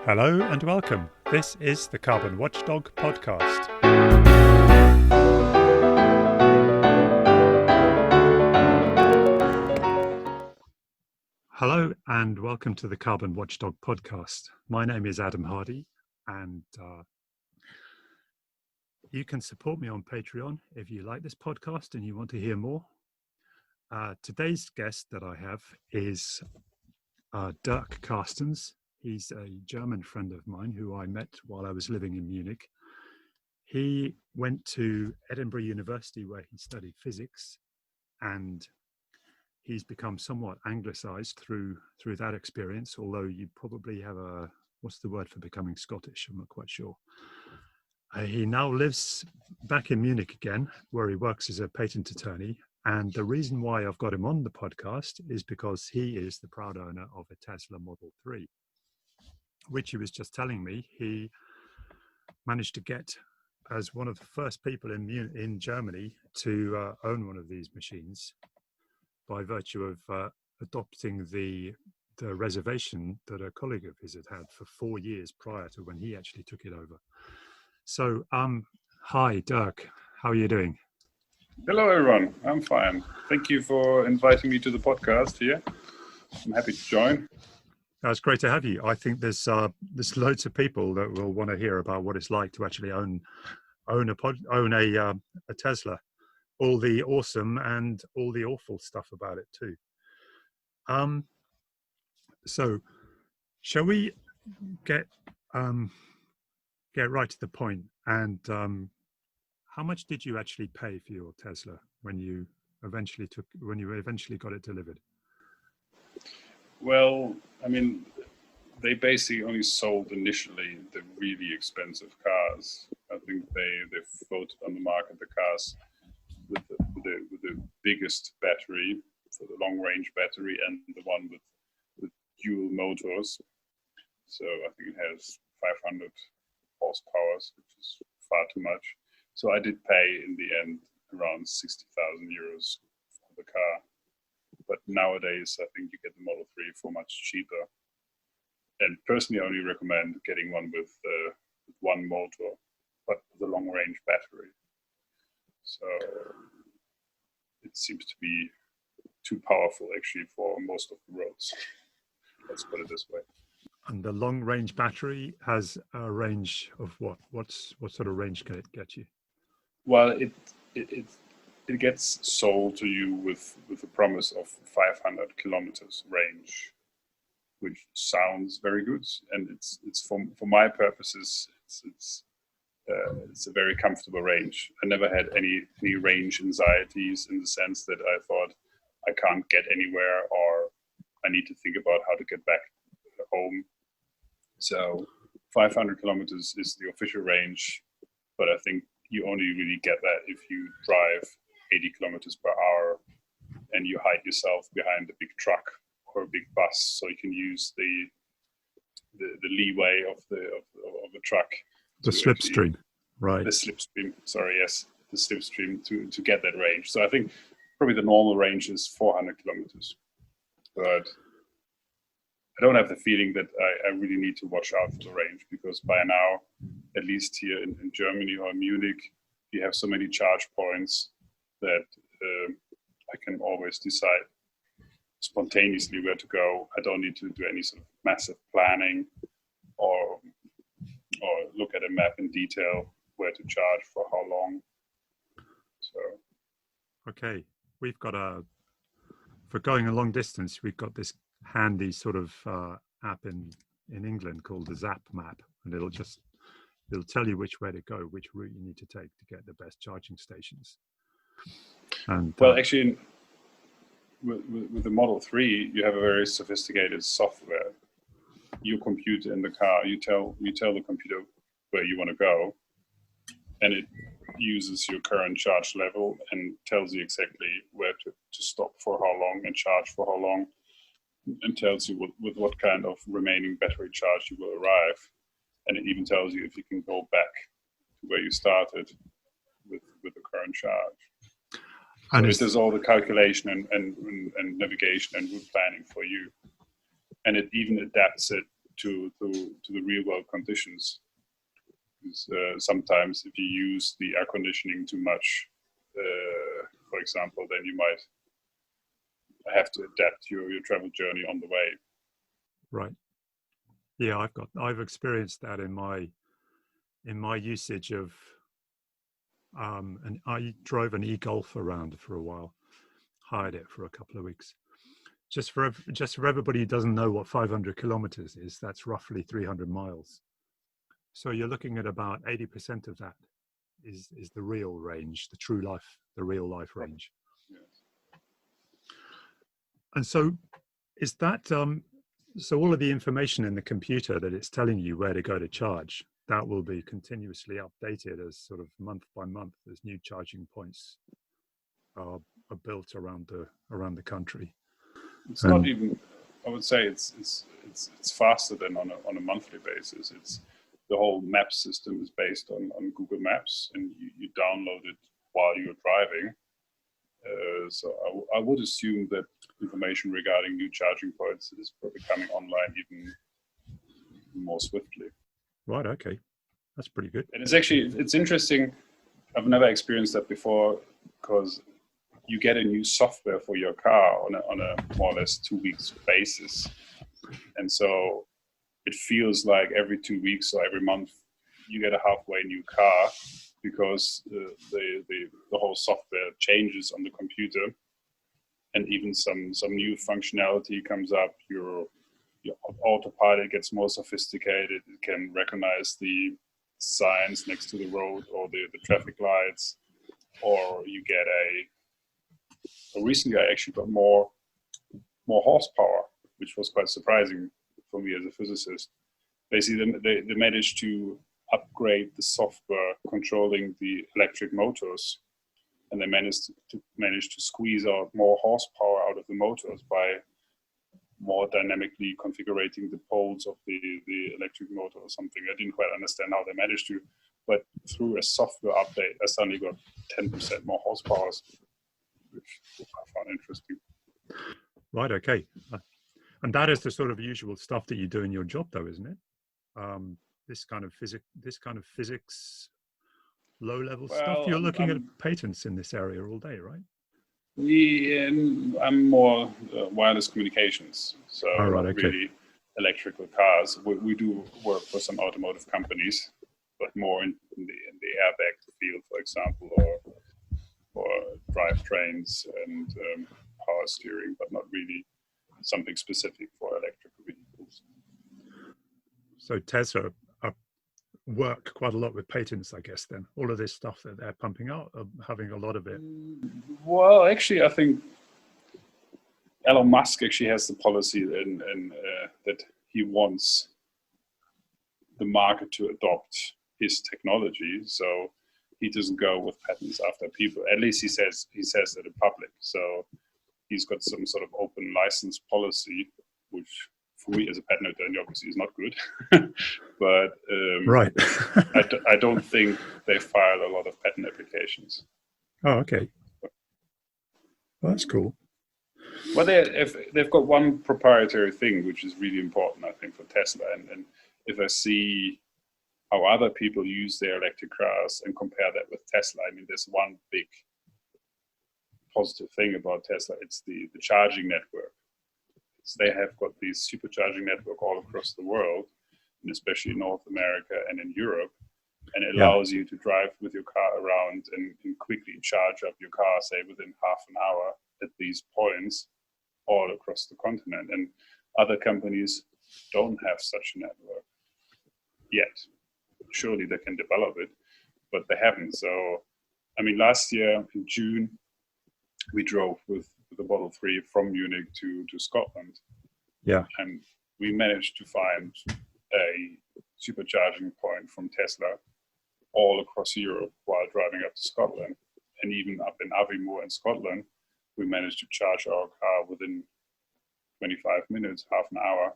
Hello and welcome. This is the Carbon Watchdog podcast. Hello and welcome to the Carbon Watchdog podcast. My name is Adam Hardy, and you can support me on Patreon if you like this podcast and you want to hear more. Today's guest that I have is Dirk Carstens. He's a German friend of mine who I met while I was living in Munich. He went to Edinburgh University where he studied physics, and he's become somewhat anglicized through that experience, although you probably have what's the word for becoming Scottish? I'm not quite sure. He now lives back in Munich again, where he works as a patent attorney. And the reason why I've got him on the podcast is because he is the proud owner of a Tesla Model 3, which he was just telling me he managed to get as one of the first people in Germany to own one of these machines by virtue of adopting the reservation that a colleague of his had for 4 years prior to when he actually took it over. So, hi, Dirk. How are you doing? Hello, everyone. I'm fine. Thank you for inviting me to the podcast here. I'm happy to join. It's great to have you. I think there's loads of people that will want to hear about what it's like to actually own a Tesla, all the awesome and all the awful stuff about it too. So, shall we get right to the point? And how much did you actually pay for your Tesla when you eventually got it delivered? Well, I mean, they basically only sold initially the really expensive cars. I think they floated on the market the cars with the biggest battery, so the long range battery, and the one with dual motors. So I think it has 500 horsepower, which is far too much. So I did pay in the end around 60,000 euros for the car. But nowadays, I think you get the Model 3 for much cheaper. And personally, I only recommend getting one with one motor, but with a long-range battery. So it seems to be too powerful, actually, for most of the roads. Let's put it this way. And the long-range battery has a range of what? What sort of range can it get you? Well, it gets sold to you with the promise of 500 kilometers range, which sounds very good, and it's for my purposes it's a very comfortable range. I never had any range anxieties in the sense that I thought I can't get anywhere or I need to think about how to get back home. So 500 kilometers is the official range, but I think you only really get that if you drive 80 kilometers per hour and you hide yourself behind a big truck or a big bus, so you can use the leeway of the truck. The slipstream, right? The slipstream. Sorry, yes, the slipstream to get that range. So I think probably the normal range is 400 kilometers, but I don't have the feeling that I really need to watch out for the range, because by now, at least here in Germany or Munich, you have so many charge points that I can always decide spontaneously where to go. I don't need to do any sort of massive planning or look at a map in detail where to charge for how long. So, okay, we've got for going a long distance, we've got this handy sort of app in England called the Zap Map, and it'll tell you which way to go, which route you need to take to get the best charging stations. And well, actually, with the Model 3, you have a very sophisticated software. Your computer in the car, you tell the computer where you want to go, and it uses your current charge level and tells you exactly where to stop for how long and charge for how long, and tells you with what kind of remaining battery charge you will arrive. And it even tells you if you can go back to where you started with the current charge. So it does all the calculation and navigation and route planning for you. And it even adapts it to the real world conditions. Sometimes if you use the air conditioning too much, for example, then you might have to adapt your travel journey on the way. Right. Yeah, I've experienced that in my usage of and I drove an e-Golf around for a while, hired it for a couple of weeks. Just for everybody who doesn't know what 500 kilometers is, that's roughly 300 miles. So you're looking at about 80% of that is the real range, the real life range. Yes. And so is that so all of the information in the computer that it's telling you where to go to charge, that will be continuously updated as sort of month by month as new charging points are built around the country. It's not even, I would say it's faster than on a monthly basis. It's the whole map system is based on Google Maps, and you download it while you're driving. So I would assume that information regarding new charging points is probably coming online even more swiftly. Right. Okay. That's pretty good. And it's interesting. I've never experienced that before, because you get a new software for your car on a more or less 2 weeks basis. And so it feels like every 2 weeks or every month you get a halfway new car, because the whole software changes on the computer, and even some new functionality comes up. Your autopilot gets more sophisticated. It can recognize the signs next to the road or the traffic lights, or you get recently I actually got more horsepower, which was quite surprising for me as a physicist. Basically, they managed to upgrade the software controlling the electric motors, and they managed to squeeze out more horsepower out of the motors by more dynamically configuring the poles of the electric motor or something. I didn't quite understand how they managed to, but through a software update, I suddenly got 10% more horsepower, which I found interesting. Right. Okay. And that is the sort of usual stuff that you do in your job, though, isn't it? This kind of physics, low-level stuff. You're looking at patents in this area all day, right? Yeah, I'm more wireless communications, so right, okay. Really electrical cars. We do work for some automotive companies, but more in the airbag field, for example, or drivetrains and power steering, but not really something specific for electrical vehicles. So Tesla work quite a lot with patents, I guess, then. All of this stuff that they're pumping out, having a lot of it. Well, actually, I think Elon Musk actually has the policy that he wants the market to adopt his technology. So he doesn't go with patents after people. At least he says that in public. So he's got some sort of open license policy, which for me as a patent attorney obviously is not good. But right. I don't think they file a lot of patent applications. Oh, okay. Well, that's cool. Well, they've got one proprietary thing which is really important, I think, for Tesla. And if I see how other people use their electric cars and compare that with Tesla, I mean, there's one big positive thing about Tesla. It's the charging network. They have got these supercharging network all across the world, and especially in North America and in Europe. And it allows you to drive with your car around and quickly charge up your car, say within half an hour at these points all across the continent. And other companies don't have such a network yet. Surely they can develop it, but they haven't. So, I mean, last year in June, we drove with the Model 3 from Munich to Scotland. Yeah. And we managed to find a supercharging point from Tesla all across Europe while driving up to Scotland. And even up in Aviemore in Scotland, we managed to charge our car within 25 minutes, half an hour.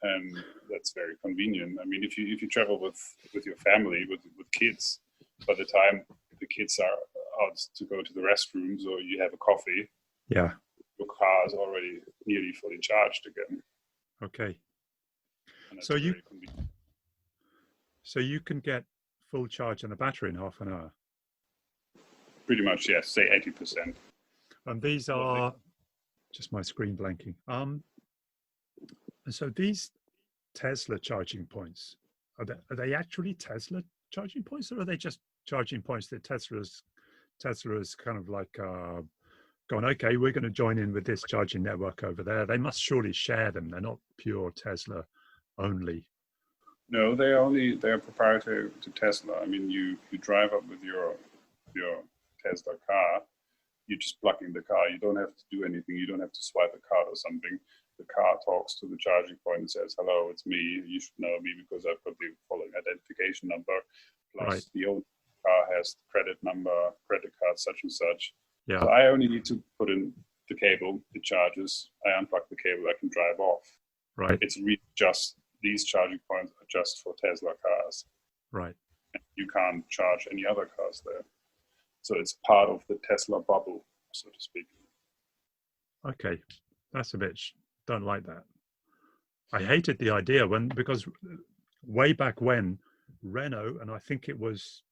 And that's very convenient. I mean, if you travel with your family, with kids, by the time the kids are out to go to the restrooms or you have a coffee, your car is already nearly fully charged again. Okay. and So it's very convenient. so you can get full charge on the battery in half an hour. Pretty much, yes. Say 80%. And these are just my screen blanking. And so these Tesla charging points, are they actually Tesla charging points, or are they just charging points that Tesla's kind of like going, okay, we're going to join in with this charging network over there. They must surely share them. They're not pure Tesla only. No, they're proprietary to Tesla. I mean, you drive up with your Tesla car. You just plug in the car. You don't have to do anything. You don't have to swipe a card or something. The car talks to the charging point and says, "Hello, it's me. You should know me because I've got the following identification number. Plus, Right. the old car has the credit number, credit card, such and such." Yeah. So I only need to put in the cable. It charges. I unplug the cable. I can drive off. Right. It's really just these charging points are just for Tesla cars. Right. You can't charge any other cars there. So it's part of the Tesla bubble, so to speak. Okay, that's a bit. Don't like that. I hated the idea because way back when Renault, and I think it was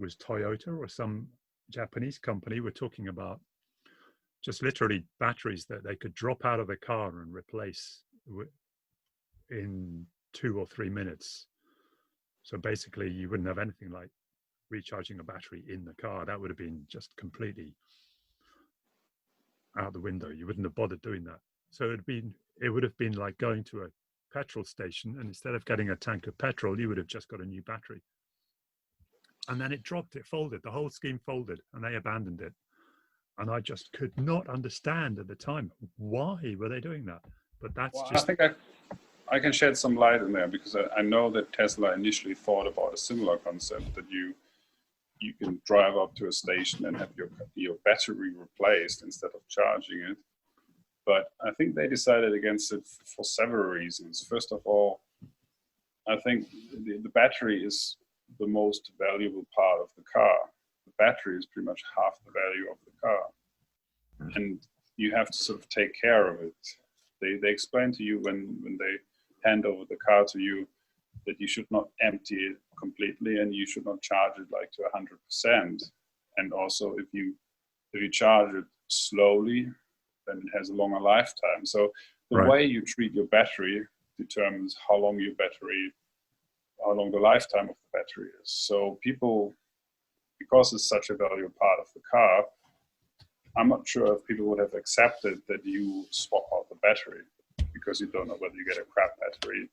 Toyota or some Japanese company, were talking about just literally batteries that they could drop out of the car and replace in 2 or 3 minutes. So basically, you wouldn't have anything like recharging a battery in the car. That would have been just completely out the window. You wouldn't have bothered doing that. So it would have been like going to a petrol station, and instead of getting a tank of petrol, you would have just got a new battery. And then it dropped, it folded, the whole scheme folded, and they abandoned it. And I just could not understand at the time why were they doing that. But that's just. I think I can shed some light in there because I know that Tesla initially thought about a similar concept, that you can drive up to a station and have your battery replaced instead of charging it. But I think they decided against it for several reasons. First of all, I think the battery is the most valuable part of the car. The battery is pretty much half the value of the car. And you have to sort of take care of it. They explain to you when they hand over the car to you that you should not empty it completely and you should not charge it like to 100%. And also if you charge it slowly, then it has a longer lifetime. So the way you treat your battery determines how long the lifetime of the battery is. So people, because it's such a valuable part of the car, I'm not sure if people would have accepted that you swap out the battery because you don't know whether you get a crap battery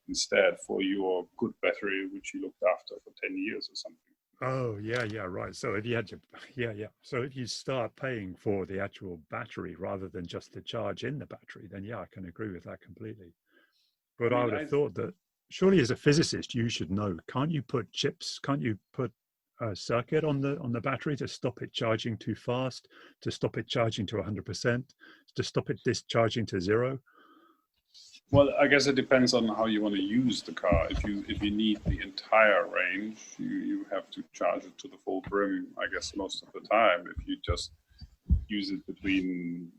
instead for your good battery, which you looked after for 10 years or something. Oh, yeah, right. So if you had So if you start paying for the actual battery rather than just the charge in the battery, then yeah, I can agree with that completely. But I would have thought that surely as a physicist, you should know, can't you put chips, can't you put a circuit on the battery to stop it charging too fast, to stop it charging to 100%, to stop it discharging to 0? Well, I guess it depends on how you want to use the car. If you need the entire range, you have to charge it to the full brim, I guess, most of the time. If you just use it between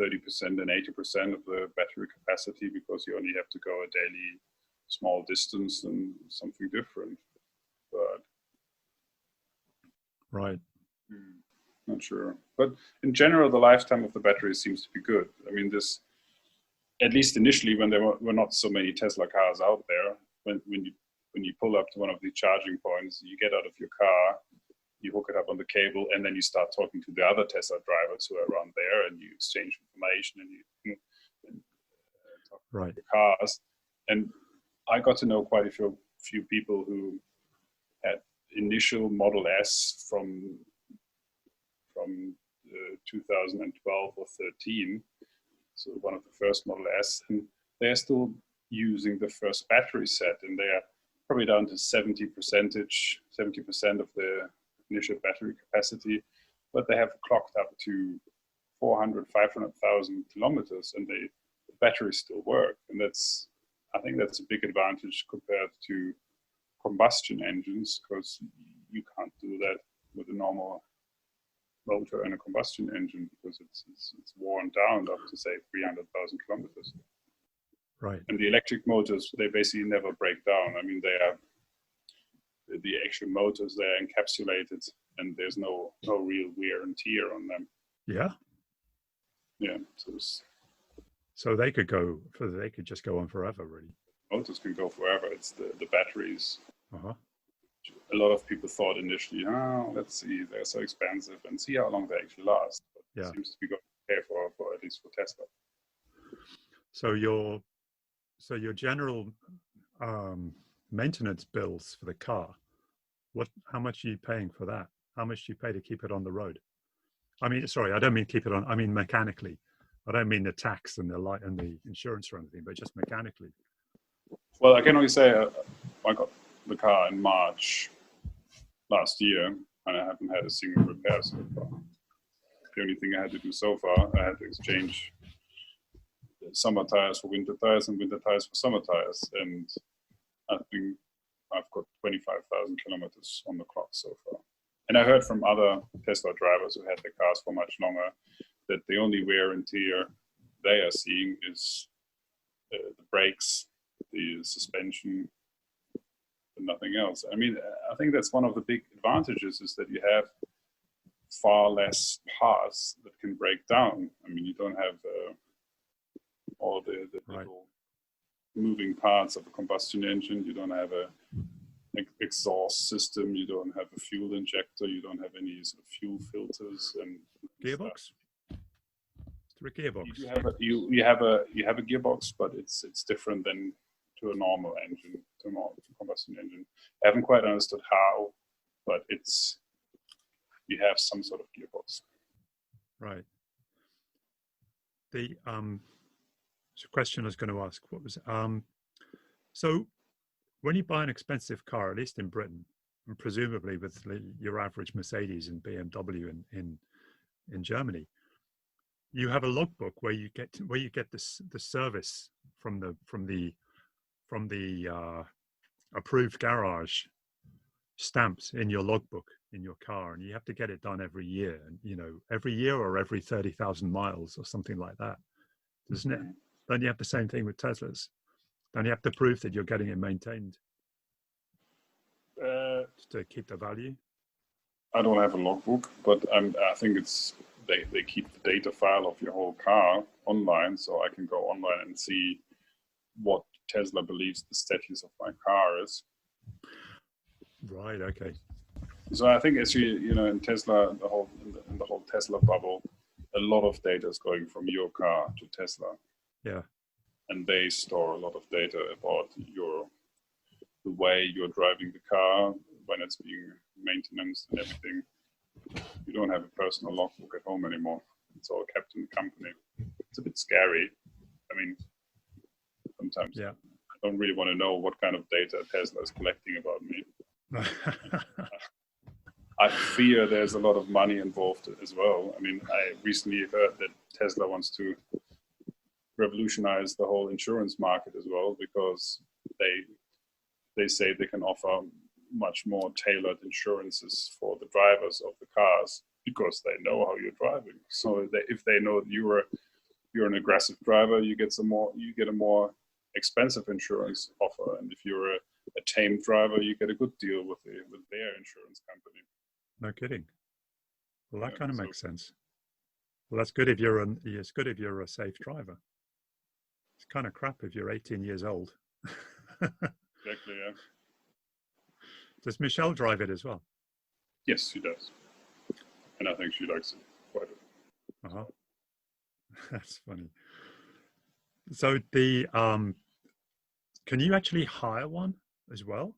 30% and 80% of the battery capacity because you only have to go a daily small distance, and something different. But right. Not sure. But in general, the lifetime of the battery seems to be good. I mean, this, at least initially, when there were not so many Tesla cars out there, when you pull up to one of the charging points, you get out of your car, you hook it up on the cable, and then you start talking to the other Tesla drivers who are around there, and you exchange information, and you talk about the cars. And I got to know quite a few people who had initial Model S from 2012 or 13, so one of the first Model S, and they're still using the first battery set, and they are probably down to 70% of the initial battery capacity, but they have clocked up to 400, 500,000 kilometers, and the batteries still work. And I think that's a big advantage compared to combustion engines, because you can't do that with a normal motor and a combustion engine because it's worn down up to say 300,000 kilometers. Right. And the electric motors, they basically never break down. I mean, they are the actual motors, they're encapsulated, and there's no real wear and tear on them. Yeah. Yeah. So they could just go on forever, really. Motors can go forever. It's the batteries. Uh-huh. A lot of people thought initially, let's see, they're so expensive and see how long they actually last. But Yeah. it seems to be going okay for at least for Tesla. So your general maintenance bills for the car, how much are you paying for that? How much do you pay to keep it on the road? I mean, sorry, I don't mean keep it on. I mean mechanically. I don't mean the tax and the light and the insurance or anything, but just mechanically. Well, I can only say I got the car in March last year, and I haven't had a single repair so far. The only thing I had to do so far, I had to exchange summer tires for winter tires and winter tires for summer tires, and I think I've got 25,000 kilometers on the clock so far. And I heard from other Tesla drivers who had their cars for much longer that the only wear and tear they are seeing is the brakes, the suspension, and nothing else. I mean, I think that's one of the big advantages is that you have far less parts that can break down. I mean, you don't have all the Right. little moving parts of a combustion engine. You don't have a exhaust system. You don't have a fuel injector. You don't have any sort of fuel filters and Gearbox. Is there a gearbox? You have a gearbox, but it's different than to a normal engine, to a normal combustion engine. I haven't quite understood how, but you have some sort of gearbox. Right. The question I was going to ask, what was so when you buy an expensive car, at least in Britain, and presumably with your average Mercedes and BMW in Germany, you have a logbook where you get the service from the approved garage stamps in your logbook in your car, and you have to get it done every year, and every year or every 30,000 miles or something like that, doesn't it? Don't you have the same thing with Teslas? Don't you have to prove that you're getting it maintained to keep the value? I don't have a logbook, but I think they keep the data file of your whole car online, so I can go online and see what Tesla believes the status of my car is. Right. Okay. So I think actually, in Tesla, in the whole Tesla bubble, a lot of data is going from your car to Tesla. Yeah. And they store a lot of data about the way you're driving the car, when it's being maintained and everything. You don't have a personal logbook at home anymore. It's all kept in the company. It's a bit scary. I mean, sometimes I don't really want to know what kind of data Tesla is collecting about me. I fear there's a lot of money involved as well. I mean, I recently heard that Tesla wants to revolutionize the whole insurance market as well, because they say they can offer much more tailored insurances for the drivers of the cars because they know how you're driving. So if they know that you're an aggressive driver, you get a more expensive insurance offer, and if you're a tame driver, you get a good deal with their insurance company. No kidding. Well, that kind of makes sense. Well, that's good if you're a safe driver. It's kind of crap if you're 18 years old. Exactly, yeah. Does Michelle drive it as well? Yes, she does. And I think she likes it quite a bit. Uh-huh. That's funny. So can you actually hire one as well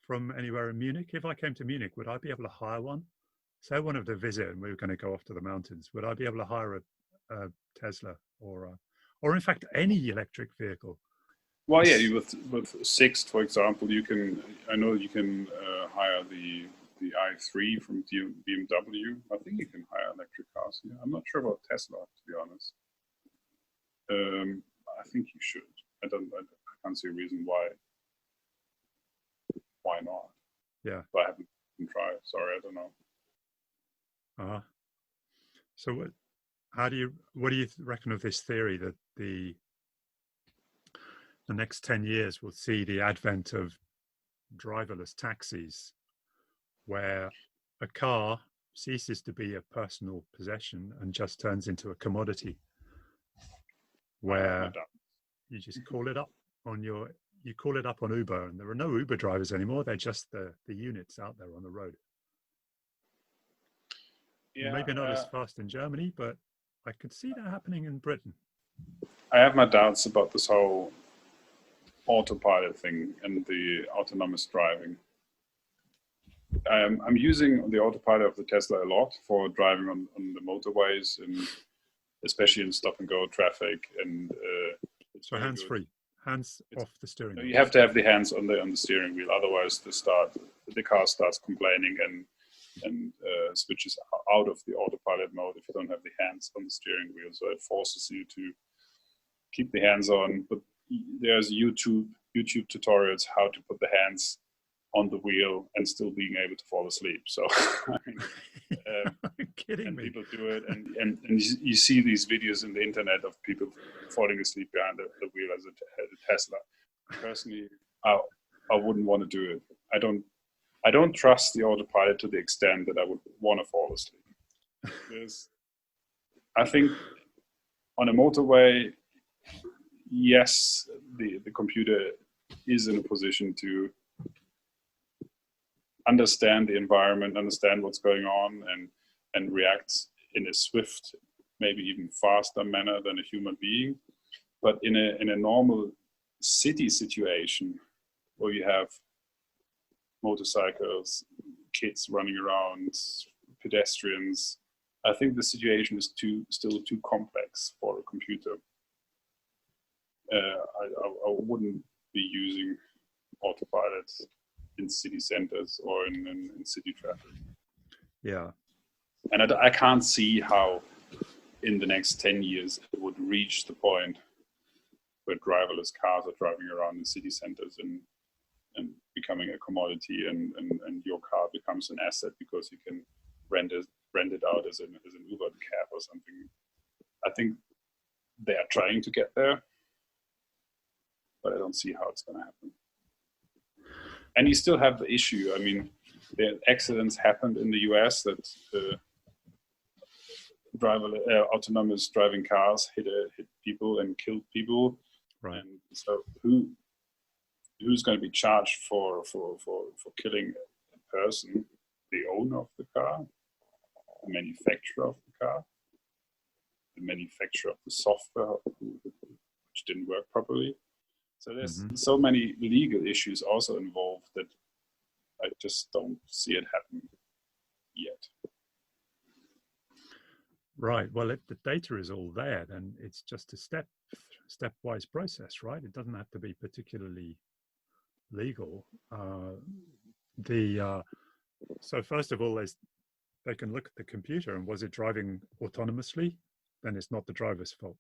from anywhere in Munich? If I came to Munich, would I be able to hire one? Say I wanted to visit and we were going to go off to the mountains. Would I be able to hire a Tesla or in fact any electric vehicle? Well, yeah, with Sixt, for example, I know you can hire the i3 from BMW. I think you can hire electric cars. Yeah, I'm not sure about Tesla, to be honest. I think you should. I can't see a reason why not. Yeah. But I haven't tried. Sorry, I don't know. Uh-huh. So what do you reckon of this theory that the next 10 years will see the advent of driverless taxis, where a car ceases to be a personal possession and just turns into a commodity, where you just call it up on Uber, and there are no Uber drivers anymore. They're just the units out there on the road. Yeah, maybe not as fast in Germany, but I could see that happening in Britain. I have my doubts about this whole autopilot thing and the autonomous driving. I'm using the autopilot of the Tesla a lot for driving on the motorways, and especially in stop and go traffic. And so hands free, hands off the steering wheel. You have to have the hands on the steering wheel, otherwise the car starts complaining and switches out of the autopilot mode if you don't have the hands on the steering wheel. So it forces you to keep the hands on. But there's YouTube tutorials how to put the hands on the wheel and still being able to fall asleep. So I mean, kidding me. People do it, and you see these videos in the internet of people falling asleep behind the wheel as a Tesla. Personally, I wouldn't want to do it. I don't trust the autopilot to the extent that I would want to fall asleep. I think on a motorway, yes, the computer is in a position to understand the environment, understand what's going on, and react in a swift, maybe even faster manner than a human being. But in a normal city situation where you have motorcycles, kids running around, pedestrians, I think the situation is still too complex for a computer. I wouldn't be using autopilot in city centers or in city traffic. Yeah. And I can't see how in the next 10 years it would reach the point where driverless cars are driving around in city centers and becoming a commodity, and your car becomes an asset because you can rent it out as an Uber cab or something. I think they are trying to get there, but I don't see how it's going to happen. And you still have the issue. I mean, the accidents happened in the US that autonomous driving cars hit people and killed people. Right. And so who's going to be charged for killing a person? The owner of the car, the manufacturer of the car, the manufacturer of the software which didn't work properly. So there's so many legal issues also involved that I just don't see it happen yet. Right. Well, if the data is all there, then it's just a stepwise process, right? It doesn't have to be particularly legal. So first of all, they can look at the computer, and was it driving autonomously? Then it's not the driver's fault.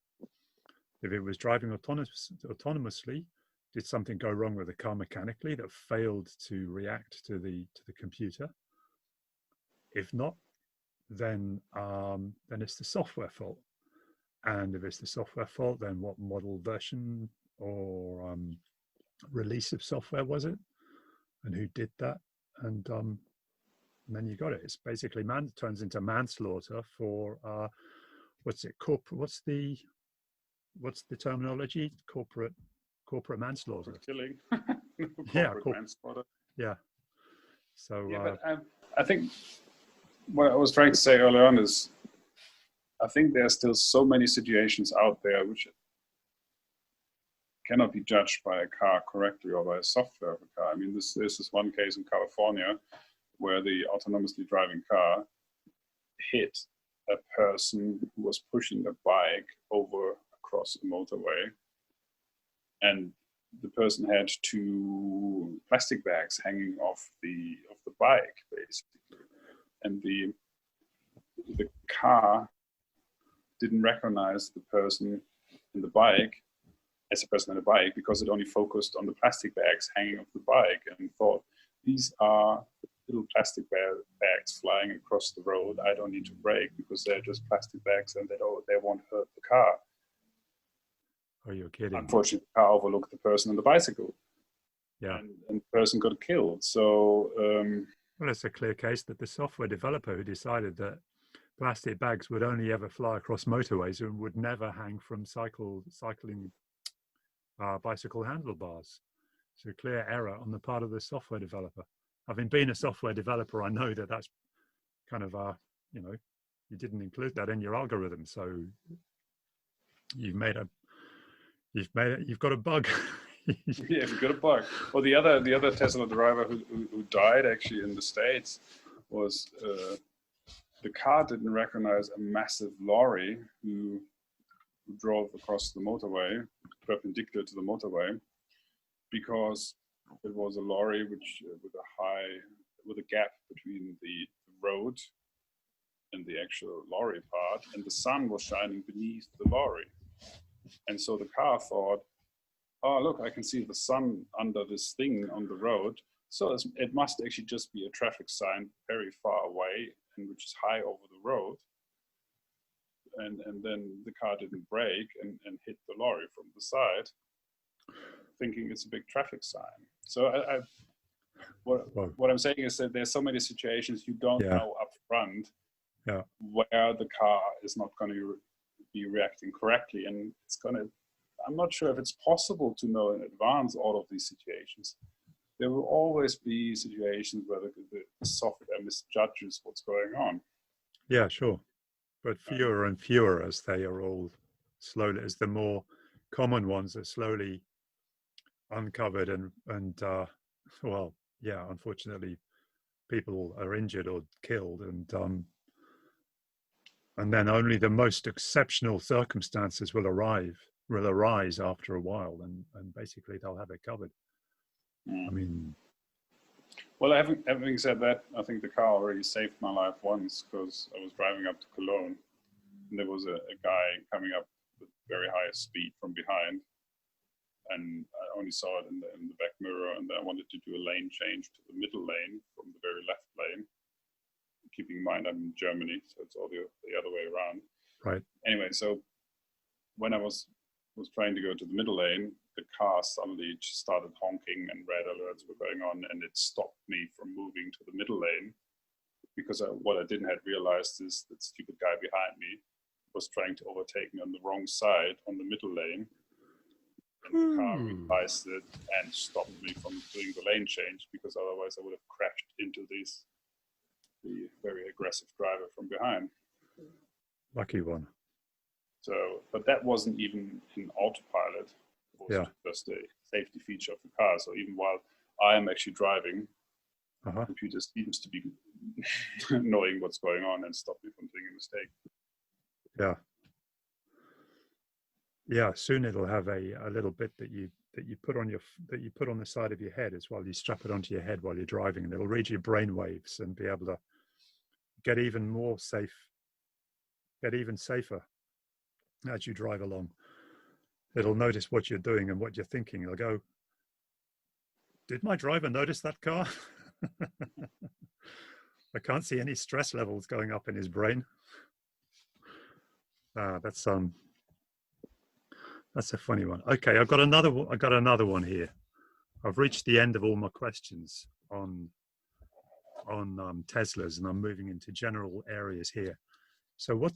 If it was driving autonomously, did something go wrong with the car mechanically that failed to react to the computer? If not, then it's the software fault. And if it's the software fault, then what model, version, or release of software was it, and who did that? And then you got it. It's basically turns into manslaughter for what's the terminology? Corporate manslaughter. Killing. Corporate manslaughter. Yeah. So but I think what I was trying to say earlier on is, I think there are still so many situations out there which cannot be judged by a car correctly or by a software of a car. I mean, this is one case in California where the autonomously driving car hit a person who was pushing a bike over across the motorway, and the person had 2 plastic bags hanging off the bike, basically, and the car didn't recognize the person in the bike as a person in the bike because it only focused on the plastic bags hanging off the bike and thought, these are little plastic bags flying across the road. I don't need to brake because they're just plastic bags and they won't hurt the car. Oh, you're kidding. Unfortunately, the car overlooked the person on the bicycle. Yeah. And the person got killed. So, well, it's a clear case that the software developer who decided that plastic bags would only ever fly across motorways and would never hang from cycling bicycle handlebars. It's a clear error on the part of the software developer. Having been a software developer, I know that that's kind of you didn't include that in your algorithm, so you've got a bug. Yeah, you've got a bug. Well, the other Tesla driver who died actually in the States was the car didn't recognize a massive lorry who drove across the motorway, perpendicular to the motorway, because it was a lorry which with a gap between the road and the actual lorry part, and the sun was shining beneath the lorry. And so the car thought, oh, look, I can see the sun under this thing on the road. So it must actually just be a traffic sign very far away and which is high over the road. And then the car didn't brake and hit the lorry from the side, thinking it's a big traffic sign. So what I'm saying is that there's so many situations you don't know up front where the car is not going to be reacting correctly, and I'm not sure if it's possible to know in advance all of these situations. There will always be situations where the software misjudges what's going on. Yeah, sure. But fewer and fewer as they are all slowly, as the more common ones are slowly uncovered and unfortunately people are injured or killed, and then only the most exceptional circumstances will arise after a while, and basically they'll have it covered. I mean, well, having said that, I think the car already saved my life once, because I was driving up to Cologne and there was a guy coming up with very high speed from behind, and I only saw it in the back mirror, and then I wanted to do a lane change to the middle lane from the very left lane, keeping in mind I'm in Germany, so it's all the other way around. Right. Anyway, so when I was trying to go to the middle lane, the car suddenly just started honking and red alerts were going on, and it stopped me from moving to the middle lane, because what I didn't have realized is that stupid guy behind me was trying to overtake me on the wrong side on the middle lane. And the car realized it and stopped me from doing the lane change, because otherwise I would have crashed into the very aggressive driver from behind. Lucky one. So, but that wasn't even in autopilot. It was just a safety feature of the car. So even while I am actually driving, the computer seems to be knowing what's going on and stop me from doing a mistake. Yeah. Yeah, soon it'll have a little bit that you put on the side of your head as well. You strap it onto your head while you're driving, and it'll read your brain waves and be able to get even safer as you drive along. It'll notice what you're doing and what you're thinking. It'll go, did my driver notice that car? I can't see any stress levels going up in his brain. That's a funny one. Okay, I've got another one here. I've reached the end of all my questions on Teslas, and I'm moving into general areas here. So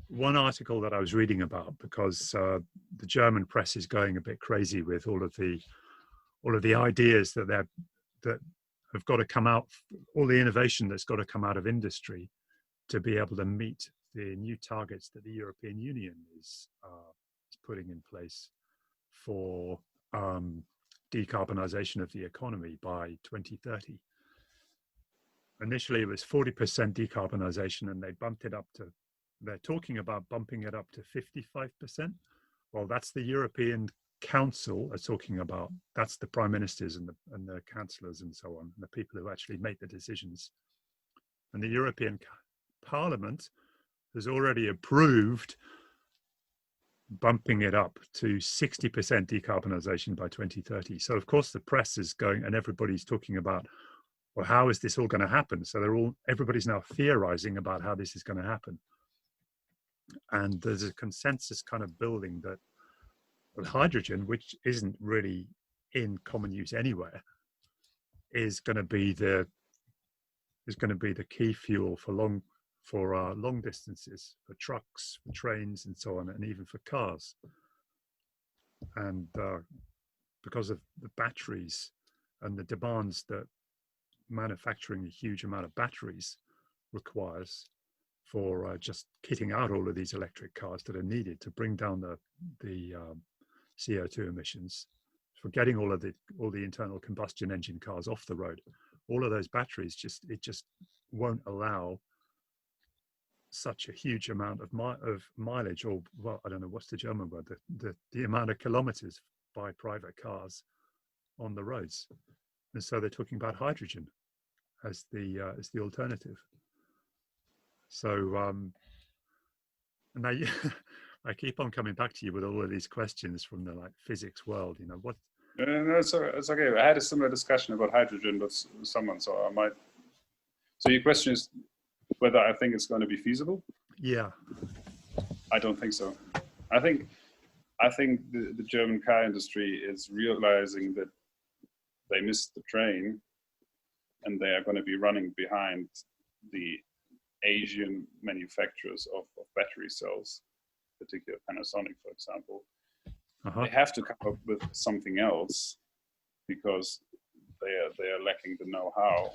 one article that I was reading about, because the German press is going a bit crazy with all of the ideas that have got to come out, all the innovation that's got to come out of industry to be able to meet the new targets that the European Union is putting in place for decarbonization of the economy by 2030. Initially, it was 40% decarbonization, and they're talking about bumping it up to 55%. Well, that's the European Council are talking about. That's the prime ministers and the councillors and so on, and the people who actually make the decisions. And the European Parliament has already approved bumping it up to 60% decarbonization by 2030. So of course the press is going, and everybody's talking about, well, how is this all going to happen? So everybody's now theorizing about how this is going to happen. And there's a consensus kind of building that hydrogen, which isn't really in common use anywhere, is going to be the key fuel for long distances, for trucks, for trains, and so on, and even for cars. And because of the batteries and the demands that manufacturing a huge amount of batteries requires for just kitting out all of these electric cars that are needed to bring down the CO2 emissions, for getting all the internal combustion engine cars off the road, all of those batteries just won't allow such a huge amount of mileage, or, well, I don't know what's the German word, the amount of kilometers by private cars on the roads. And so they're talking about hydrogen as the alternative. So and now I keep on coming back to you with all of these questions from the physics world. What? No, it's okay. I had a similar discussion about hydrogen with someone, so I might. So your question is whether I think it's going to be feasible? Yeah. I don't think so. I think the German car industry is realizing that they missed the train, and they are going to be running behind the Asian manufacturers of battery cells, particularly Panasonic, for example. They have to come up with something else because they are lacking the know-how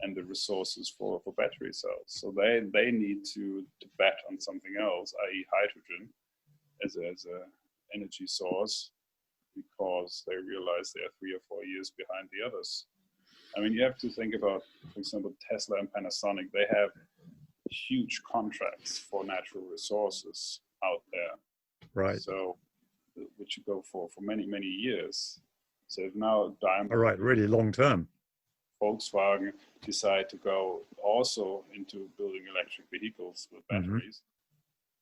and the resources for battery cells. So they need to bet on something else, i.e. hydrogen, as a energy source, because they realize they are 3 or 4 years behind the others. I mean, you have to think about, for example, Tesla and Panasonic. They have huge contracts for natural resources out there. Right. So, which you go for many, many years. So if now Daimler, all right, really long term, Volkswagen decide to go also into building electric vehicles with batteries,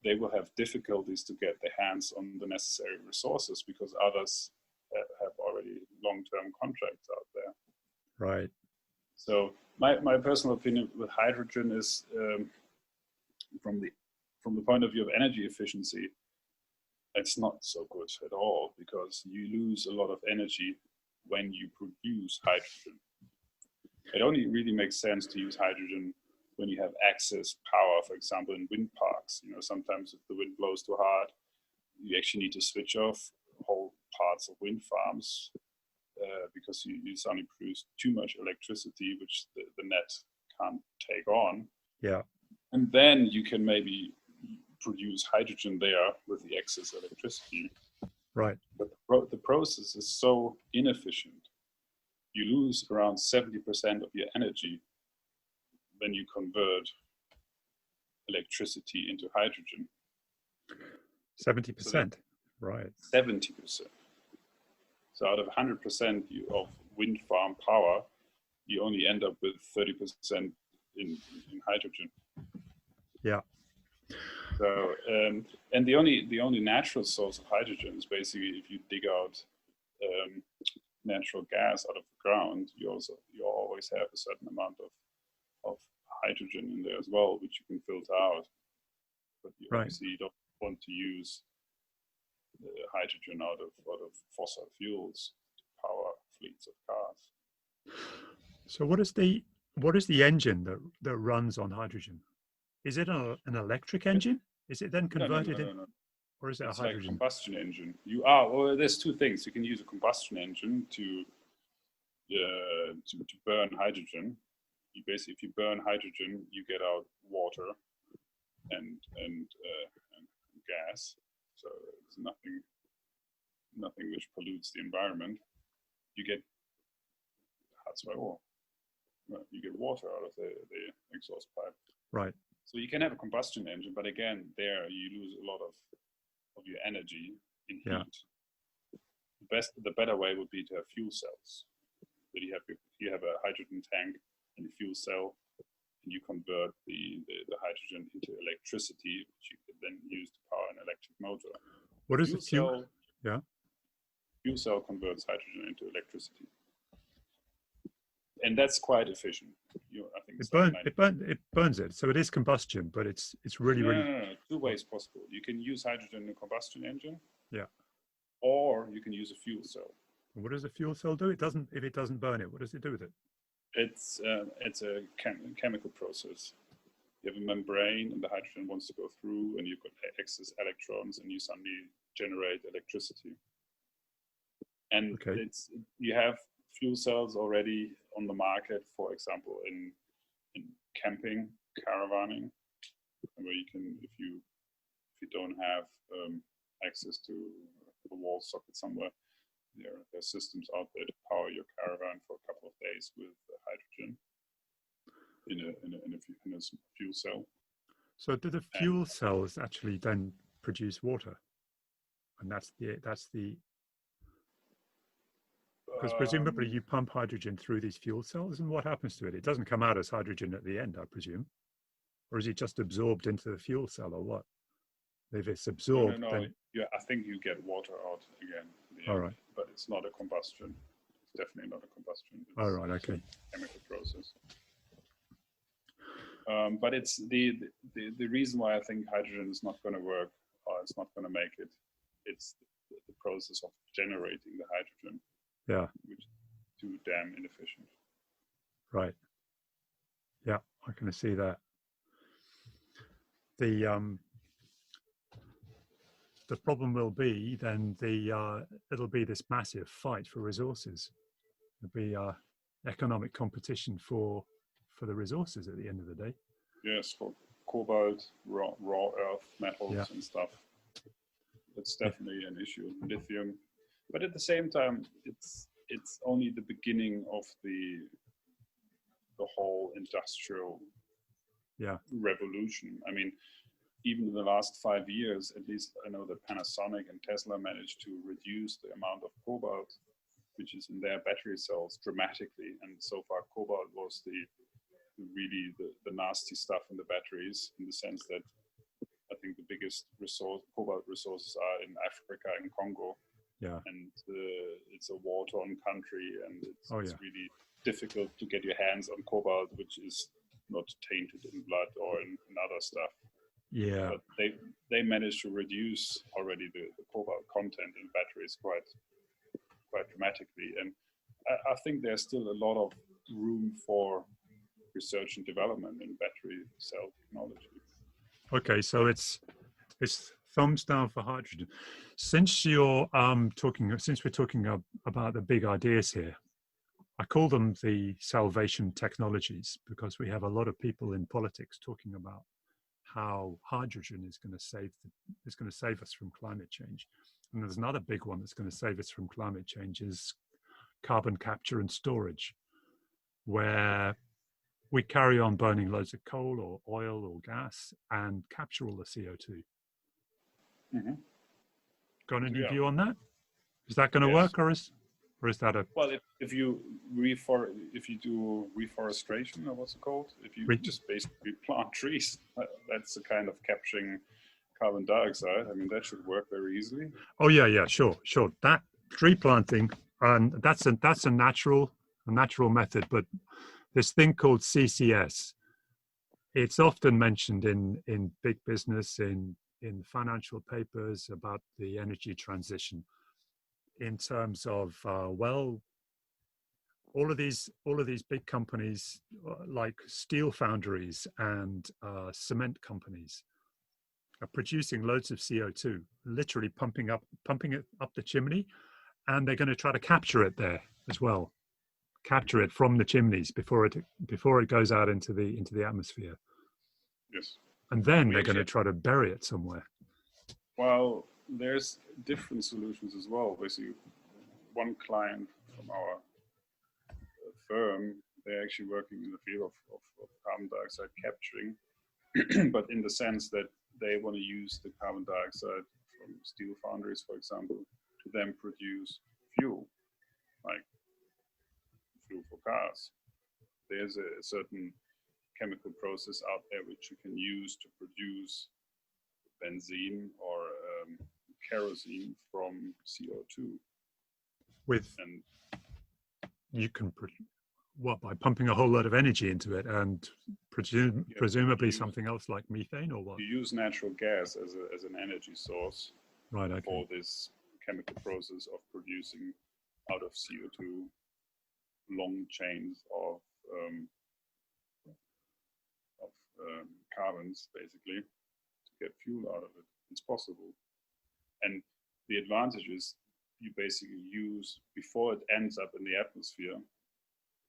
they will have difficulties to get their hands on the necessary resources because others have already long-term contracts out there. Right. So my personal opinion with hydrogen is from the point of view of energy efficiency, it's not so good at all because you lose a lot of energy when you produce hydrogen. It only really makes sense to use hydrogen when you have excess power, for example, in wind parks. Sometimes if the wind blows too hard, you actually need to switch off whole parts of wind farms because you suddenly produce too much electricity, which the net can't take on. Yeah. And then you can maybe produce hydrogen there with the excess electricity. Right. But the process is so inefficient. You lose around 70% of your energy when you convert electricity into hydrogen. 70%, right. 70%. So out of 100% of wind farm power, you only end up with 30% in hydrogen. Yeah. So and the only natural source of hydrogen is basically if you dig out natural gas out of the ground, you always have a certain amount of hydrogen in there as well, which you can filter out. But you obviously don't want to use hydrogen out of fossil fuels to power fleets of cars. So what is the engine that runs on hydrogen? Is it an electric engine? Is it then converted no. Or is it it's a hydrogen? like a combustion engine. There's two things. You can use a combustion engine to burn hydrogen. If you burn hydrogen, you get out water and gas. So it's nothing which pollutes the environment. You get you get water out of the exhaust pipe. Right. So you can have a combustion engine, but again, there you lose a lot of your energy in heat. Yeah. The better way would be to have fuel cells. That you have a hydrogen tank and a fuel cell, and you convert the hydrogen into electricity, which you could then use to power an electric motor. What is a fuel? Yeah. Fuel cell converts hydrogen into electricity, and that's quite efficient. I think it burns it, so it is combustion, but it's really no. 2 ways possible. You can use hydrogen in a combustion engine. Yeah. or you can use a fuel cell. What does a fuel cell do? It doesn't. If it doesn't burn it, what does it do with it? It's a chemical process. You have a membrane, and the hydrogen wants to go through, and you've got excess electrons, and you suddenly generate electricity. And Okay. you have fuel cells already on the market, for example, in camping, caravanning, where you can, if you don't have access to a wall socket somewhere, there are systems out there to power your caravan for a couple of days with hydrogen in a fuel cell. So do the fuel cells actually then produce water? And that's the because presumably you pump hydrogen through these fuel cells, and what happens to it? It doesn't come out as hydrogen at the end, I presume, or is it just absorbed into the fuel cell, or what? If it's absorbed, no. then Yeah, I think you get water out again. All right. But it's not a combustion. It's definitely not a combustion. It's all right, okay. a chemical process. But it's the reason why I think hydrogen is not going to work, or it's not going to make it. It's the process of generating the hydrogen. Yeah. Which is too damn inefficient. Right. Yeah, I can see that. The problem will be then it'll be this massive fight for resources. It'll be economic competition for the resources at the end of the day. Yes, for cobalt, raw earth metals and stuff. That's definitely an issue. Lithium, but at the same time, it's only the beginning of the whole industrial revolution. I mean, even in the last 5 years, at least I know that Panasonic and Tesla managed to reduce the amount of cobalt which is in their battery cells dramatically. And so far, cobalt was the nasty stuff in the batteries, in the sense that I think the biggest cobalt resources are in Africa and Congo. Yeah. And it's a war-torn country, and it's really difficult to get your hands on cobalt, which is not tainted in blood or in other stuff. Yeah. But they managed to reduce already the cobalt content in batteries quite dramatically. And I think there's still a lot of room for research and development in battery cell technology. Okay, so it's thumbs down for hydrogen. Since we're talking about the big ideas here, I call them the salvation technologies, because we have a lot of people in politics talking about how hydrogen is going to save us from climate change. And there's another big one that's going to save us from climate change is carbon capture and storage, where we carry on burning loads of coal or oil or gas and capture all the CO2. Mm-hmm. Got any view on that? Is that going to work, or is that a... Well, if you do reforestation, or what's it called? If you just basically plant trees, that's a kind of capturing carbon dioxide. I mean, that should work very easily. Oh yeah, sure. That tree planting, and that's a natural method. But this thing called CCS, it's often mentioned in big business, in financial papers about the energy transition, in terms of all of these big companies like steel foundries and cement companies are producing loads of CO2, literally pumping it up the chimney, and they're going to try to capture it there as well, capture it from the chimneys before it goes out into the atmosphere. Yes. And then they're going to try to bury it somewhere. Well, there's different solutions as well. Basically, one client from our firm, they're actually working in the field of carbon dioxide capturing, but in the sense that they want to use the carbon dioxide from steel foundries, for example, to then produce fuel, like fuel for cars. There's a certain chemical process out there which you can use to produce benzene or kerosene from CO2. And you can by pumping a whole lot of energy into it, and presumably something else like methane, or what? You use natural gas as an energy source, right? Okay. For this chemical process of producing out of CO2 long chains of carbons, basically, to get fuel out of it. It's possible. And the advantage is you basically use, before it ends up in the atmosphere.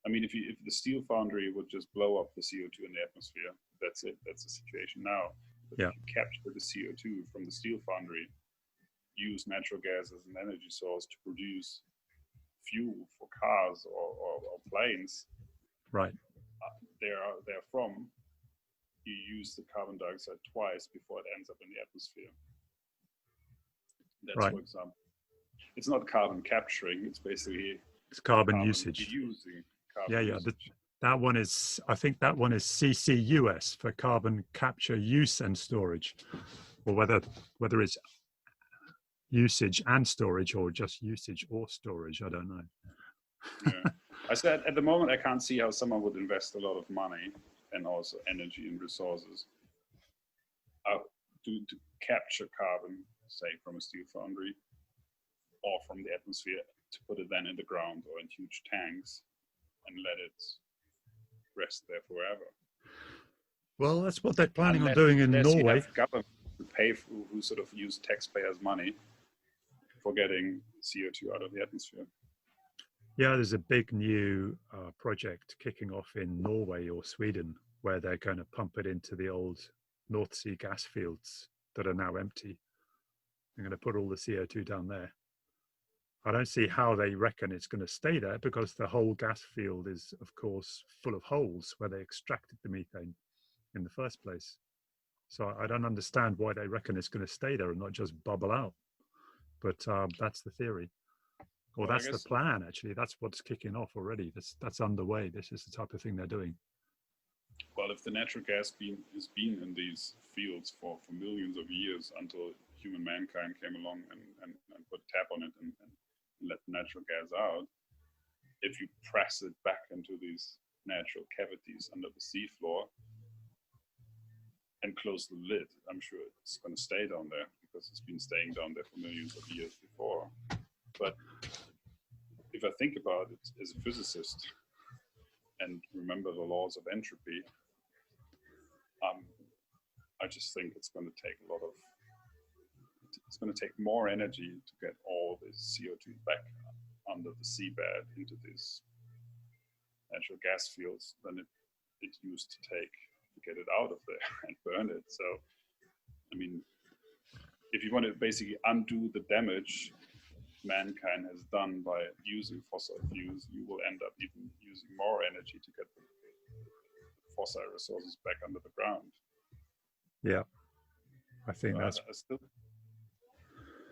I mean, if the steel foundry would just blow up the CO2 in the atmosphere, that's it. That's the situation now. But if you capture the CO2 from the steel foundry, use natural gas as an energy source to produce fuel for cars or planes, right? Therefrom, you use the carbon dioxide twice before it ends up in the atmosphere. That's right. For example, it's not carbon capturing; it's basically carbon usage. Using carbon usage. That one is, I think that one is CCUS for carbon capture, use and storage, or whether it's usage and storage or just usage or storage. I don't know. Yeah. I said at the moment I can't see how someone would invest a lot of money and also energy and resources to capture carbon, say from a steel foundry or from the atmosphere, to put it then in the ground or in huge tanks and let it rest there forever. Well, that's what they're planning on doing in Norway. You have government to pay for, who sort of use taxpayers' money for getting CO2 out of the atmosphere. Yeah, there's a big new project kicking off in Norway or Sweden where they're going to pump it into the old North Sea gas fields that are now empty. They're going to put all the CO2 down there. I don't see how they reckon it's going to stay there, because the whole gas field is, of course, full of holes where they extracted the methane in the first place. So I don't understand why they reckon it's going to stay there and not just bubble out. But that's the theory. Or that's the plan, actually. That's what's kicking off already. That's underway. This is the type of thing they're doing. Well, if the natural gas has been in these fields for millions of years, until human mankind came along and put a tap on it and let the natural gas out, if you press it back into these natural cavities under the seafloor and close the lid, I'm sure it's going to stay down there, because it's been staying down there for millions of years before. But if I think about it as a physicist and remember the laws of entropy, I just think it's going to take more energy to get all this CO2 back under the seabed into these natural gas fields than it used to take to get it out of there and burn it. So, I mean, if you want to basically undo the damage mankind has done by using fossil fuels, you will end up even using more energy to get the fossil resources back under the ground. Yeah, I think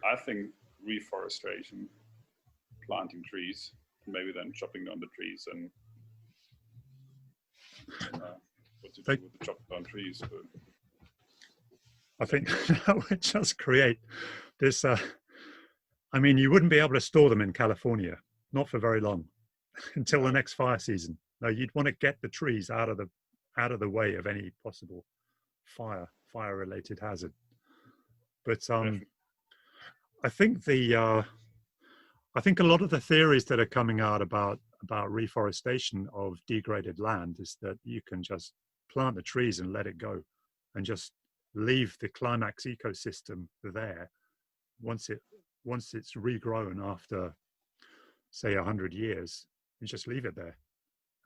I think reforestation, planting trees, maybe then chopping down the trees and what to do with the chopped down trees. But I think that would just create this. I mean, you wouldn't be able to store them in California, not for very long, until the next fire season. No, you'd want to get the trees out of the way of any possible fire-related hazard. But I think I think a lot of the theories that are coming out about reforestation of degraded land is that you can just plant the trees and let it go, and just leave the climax ecosystem there. Once it's regrown after, say, 100 years, you just leave it there,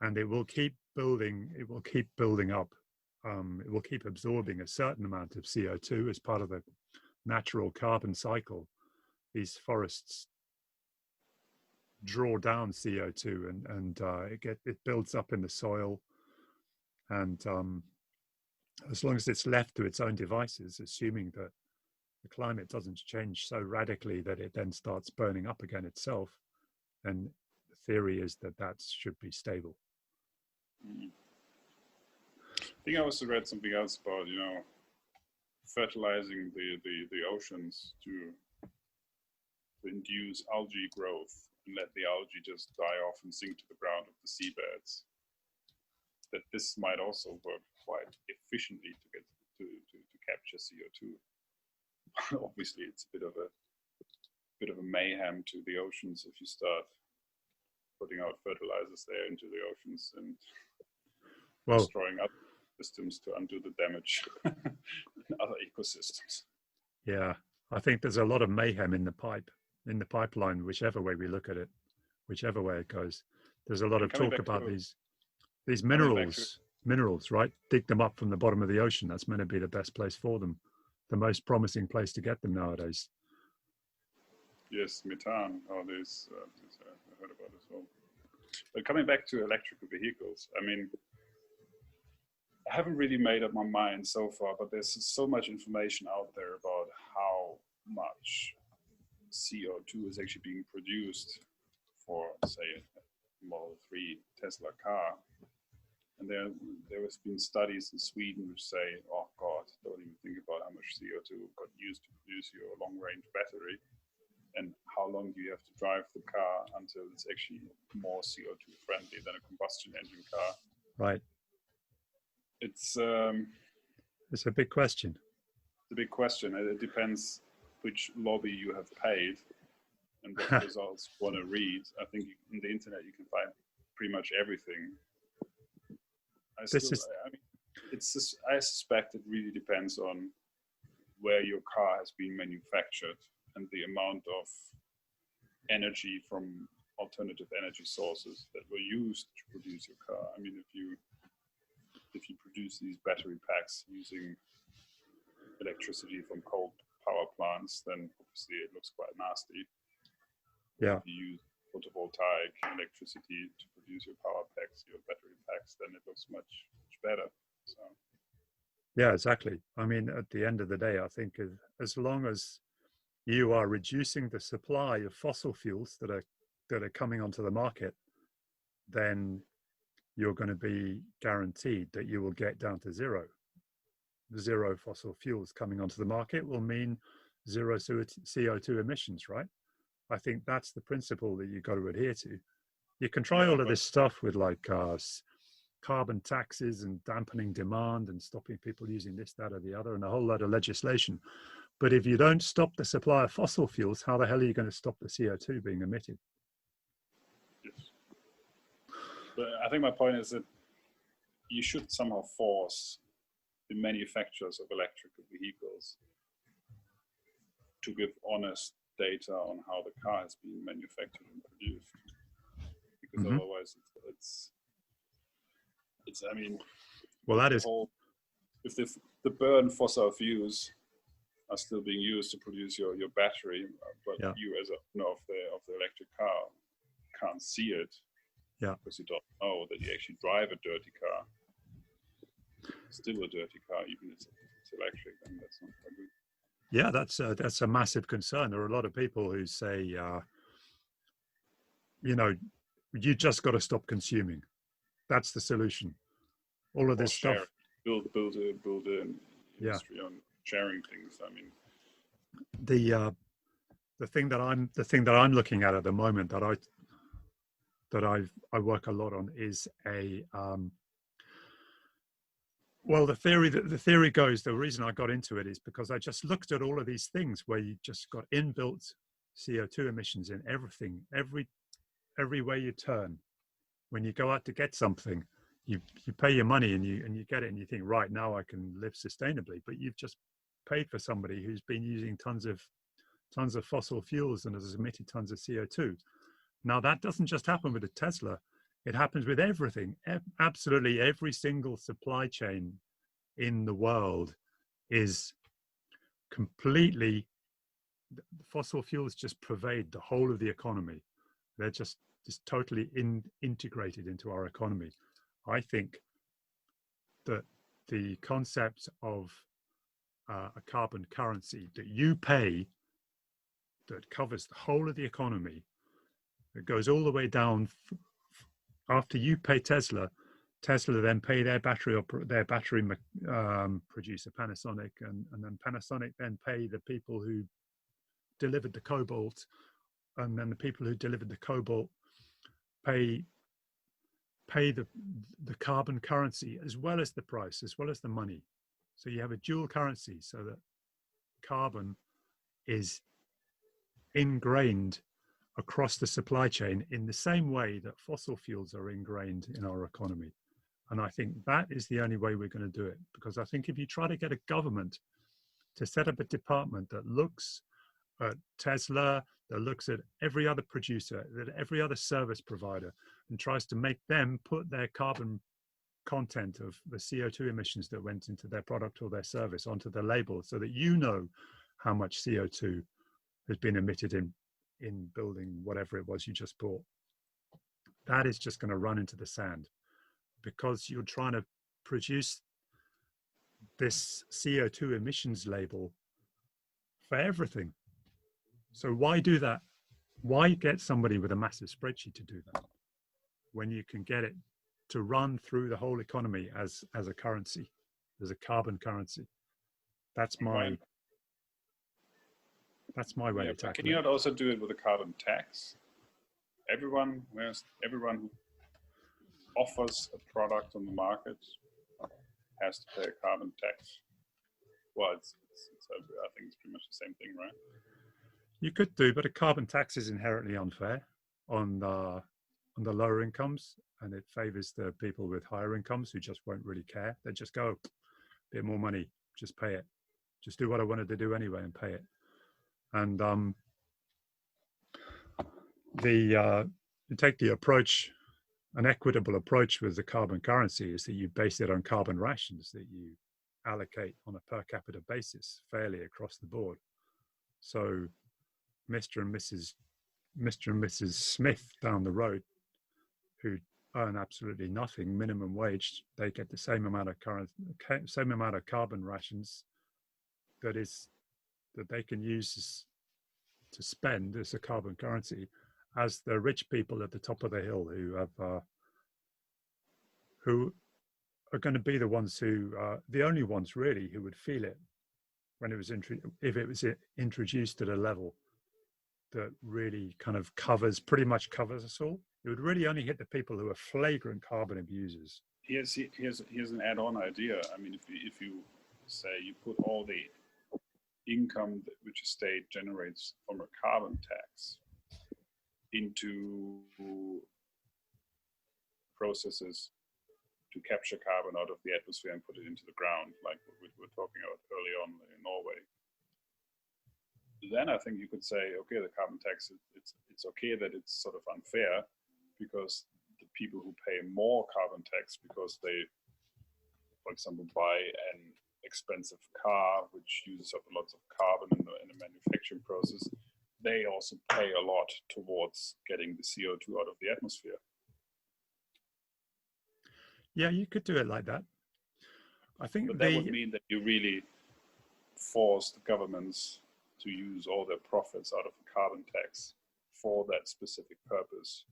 and it will keep building. It will keep building up. It will keep absorbing a certain amount of CO2 as part of the natural carbon cycle. These forests draw down CO2 and it builds up in the soil, and as long as it's left to its own devices, assuming that the climate doesn't change so radically that it then starts burning up again itself, then the theory is that should be stable. I think I also read something else about, fertilizing the oceans to induce algae growth and let the algae just die off and sink to the ground of the seabeds. That this might also work quite efficiently to capture CO2. Obviously, it's a bit bit of a mayhem to the oceans if you start putting out fertilizers there into the oceans and destroying other systems to undo the damage in other ecosystems. Yeah, I think there's a lot of mayhem in the pipeline, whichever way we look at it, whichever way it goes. There's a lot of talk about these minerals, right? Dig them up from the bottom of the ocean. That's meant to be the best place for them, the most promising place to get them nowadays. Yes, methane. There's I heard about as well. But coming back to electrical vehicles, I mean, I haven't really made up my mind so far, but there's so much information out there about how much CO2 is actually being produced for, say, a Model 3 Tesla car. And there has been studies in Sweden which say, oh God, don't even think about how much CO2 got used to produce your long-range battery, and how long do you have to drive the car until it's actually more CO2 friendly than a combustion engine car. Right. It's a big question. It's a big question. It depends which lobby you have paid and what results you want to read. I think in the internet you can find pretty much everything. I suspect it really depends on where your car has been manufactured and the amount of energy from alternative energy sources that were used to produce your car. I mean, if you produce these battery packs using electricity from coal power plants, then obviously it looks quite nasty. Yeah. If you use photovoltaic electricity to produce your power packs, your battery packs, then it looks much better. So. Yeah, exactly. I mean, at the end of the day, I think as long as you are reducing the supply of fossil fuels that are coming onto the market, then you're going to be guaranteed that you will get down to zero. Zero fossil fuels coming onto the market will mean zero CO2 emissions, right? I think that's the principle that you've got to adhere to. You can try all of this stuff with like carbon taxes and dampening demand and stopping people using this, that, or the other, and a whole lot of legislation. But if you don't stop the supply of fossil fuels, how the hell are you going to stop the CO2 being emitted? Yes. But I think my point is that you should somehow force the manufacturers of electrical vehicles to give honest data on how the car has been manufactured and produced, because otherwise it's I mean, well, that is if the burn fossil fuels are still being used to produce your battery, but you as a owner of the electric car can't see it, because you don't know that you actually drive a dirty car. It's still a dirty car, even if it's electric, and that's not very good. Yeah, that's a massive concern. There are a lot of people who say, you just got to stop consuming. That's the solution. All of this stuff. Build an industry on sharing things. I mean, the thing that I'm looking at the moment that I work a lot on is the theory goes, the reason I got into it is because I just looked at all of these things where you just got inbuilt CO2 emissions in everything, every way you turn. When you go out to get something, you pay your money and you get it and you think, right, now I can live sustainably, but you've just paid for somebody who's been using tons of fossil fuels and has emitted tons of CO2. Now that doesn't just happen with a Tesla. It happens with everything. Absolutely every single supply chain in the world is completely, fossil fuels just pervade the whole of the economy. They're just totally integrated into our economy. I think that the concept of a carbon currency that you pay, that covers the whole of the economy, that goes all the way down. After you pay Tesla then pay their battery producer Panasonic, and then Panasonic then pay the people who delivered the cobalt, and then the people who delivered the cobalt pay the carbon currency as well as the price, as well as the money. So you have a dual currency, so that carbon is ingrained across the supply chain in the same way that fossil fuels are ingrained in our economy. And I think that is the only way we're going to do it. Because I think if you try to get a government to set up a department that looks at Tesla, that looks at every other producer, at every other service provider, and tries to make them put their carbon content of the CO2 emissions that went into their product or their service onto the label, so that you know how much CO2 has been emitted in building whatever it was you just bought. That is just going to run into the sand, because you're trying to produce this CO2 emissions label for everything. So why do that? Why get somebody with a massive spreadsheet to do that when you can get it to run through the whole economy as a currency, as a carbon currency? That's my way of tackling. Can you not also do it with a carbon tax? Everyone who offers a product on the market has to pay a carbon tax. Well, I think it's pretty much the same thing, right? You could do, but a carbon tax is inherently unfair on the lower incomes, and it favors the people with higher incomes who just won't really care. They just go, bit more money, just pay it. Just do what I wanted to do anyway and pay it. And you take the approach, an equitable approach with the carbon currency is that you base it on carbon rations that you allocate on a per capita basis fairly across the board. So Mr. and Mrs. Smith down the road, who earn absolutely nothing, minimum wage, they get the same amount of carbon rations that they can use to spend as a carbon currency, as the rich people at the top of the hill who are going to be the ones the only ones really who would feel it when it was if it was introduced at a level that really kind of pretty much covers us all. It would really only hit the people who are flagrant carbon abusers. Here's an add-on idea. I mean, if you say you put all the income which a state generates from a carbon tax into processes to capture carbon out of the atmosphere and put it into the ground, like we were talking about early on in Norway, then I think you could say, okay, the carbon tax, it's okay that it's sort of unfair, because the people who pay more carbon tax because they, for example, buy an expensive car which uses up lots of carbon in the manufacturing process, they also pay a lot towards getting the CO2 out of the atmosphere. Yeah, you could do it like that. I think but that would mean that you really force the governments to use all their profits out of the carbon tax for that specific purpose.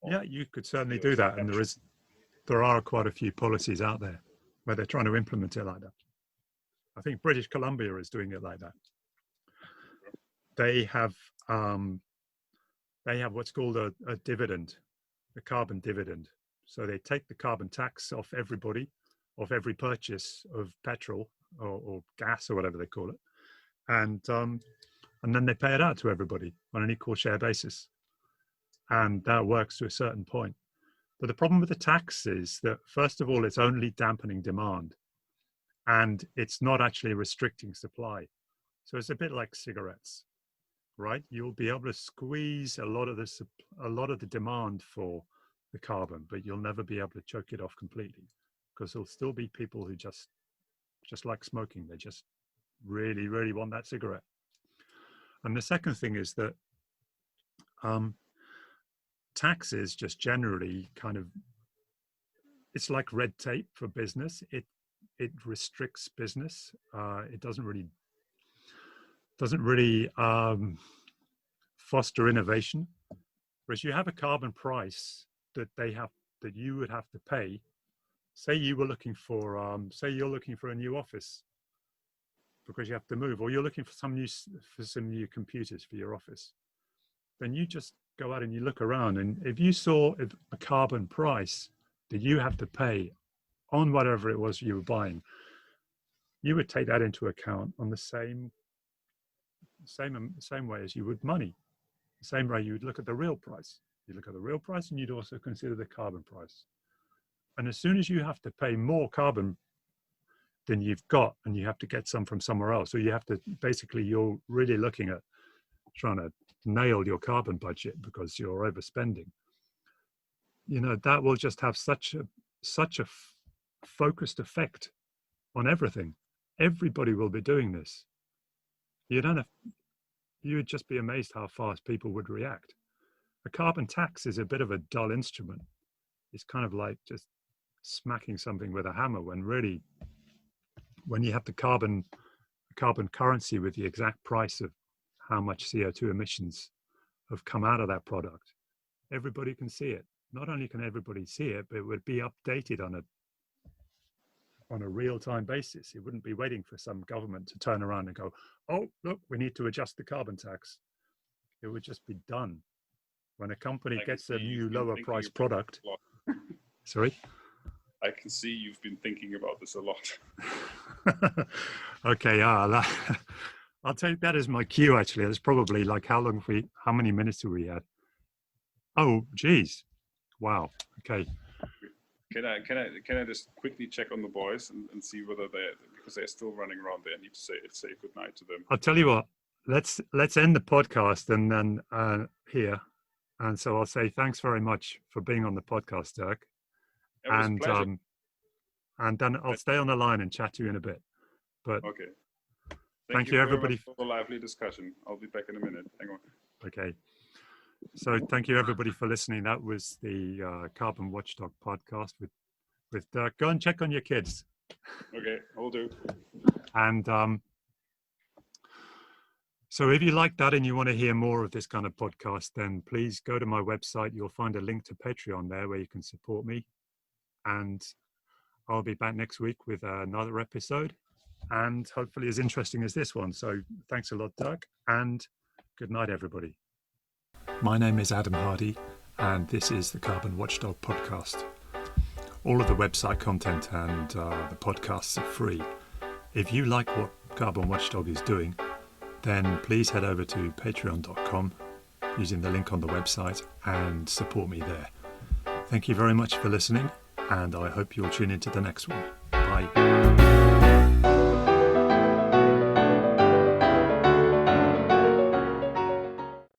Yeah, you could certainly do that, and there are quite a few policies out there where they're trying to implement it like that. I think British Columbia is doing it like that. They have what's called a dividend, a carbon dividend. So they take the carbon tax off everybody, off every purchase of petrol or gas or whatever they call it, and then they pay it out to everybody on an equal share basis, and that works to a certain point. But the problem with the tax is that, first of all, it's only dampening demand, and it's not actually restricting supply. So it's a bit like cigarettes, right? You'll be able to squeeze a lot of the demand for the carbon, but you'll never be able to choke it off completely, because there'll still be people who just like smoking. They just really, really want that cigarette. And the second thing is that taxes just generally it's like red tape for business. It restricts business. It doesn't really foster innovation. Whereas you have a carbon price that you would have to pay. Say you were looking for you're looking for a new office because you have to move, or you're looking for some new computers for your office. Then you just go out and you look around, and if you saw a carbon price that you have to pay on whatever it was you were buying, you would take that into account on the same way as you would money. The same way you would look at the real price. You look at the real price and you'd also consider the carbon price. And as soon as you have to pay more carbon than you've got and you have to get some from somewhere else, so you have to, basically you're really looking at trying to nail your carbon budget because you're overspending. You know, that will just have such a focused effect on everything. Everybody will be doing this. You would just be amazed how fast people would react. A carbon tax is a bit of a dull instrument. It's kind of like just smacking something with a hammer, when really, when you have the carbon currency with the exact price of how much CO2 emissions have come out of that product, everybody can see it. Not only can everybody see it, but it would be updated on a real-time basis. It wouldn't be waiting for some government to turn around and go, oh, look, we need to adjust the carbon tax. It would just be done. When a company gets a new lower price product. Sorry? I can see you've been thinking about this a lot. Okay, I'll take that as my cue, actually. That's probably like how many minutes have we had? Oh, geez. Wow. Okay. Can I just quickly check on the boys and see whether because they're still running around there. I need to say good night to them. I'll tell you what, let's end the podcast and then here. And so I'll say thanks very much for being on the podcast, Dirk. It was a pleasure. And then I'll stay on the line and chat to you in a bit. But okay. Thank you everybody for the lively discussion. I'll be back in a minute. Hang on. Okay. So thank you everybody for listening. That was the Carbon Watchdog podcast with Dirk. Go and check on your kids. Okay, I'll do. And so if you like that and you want to hear more of this kind of podcast, then please go to my website. You'll find a link to Patreon there where you can support me. And I'll be back next week with another episode, and hopefully as interesting as this one. So thanks a lot, Dirk, and good night, everybody. My name is Adam Hardy, and this is the Carbon Watchdog podcast. All of the website content and the podcasts are free. If you like what Carbon Watchdog is doing, then please head over to patreon.com using the link on the website and support me there. Thank you very much for listening, and I hope you'll tune into the next one. Bye.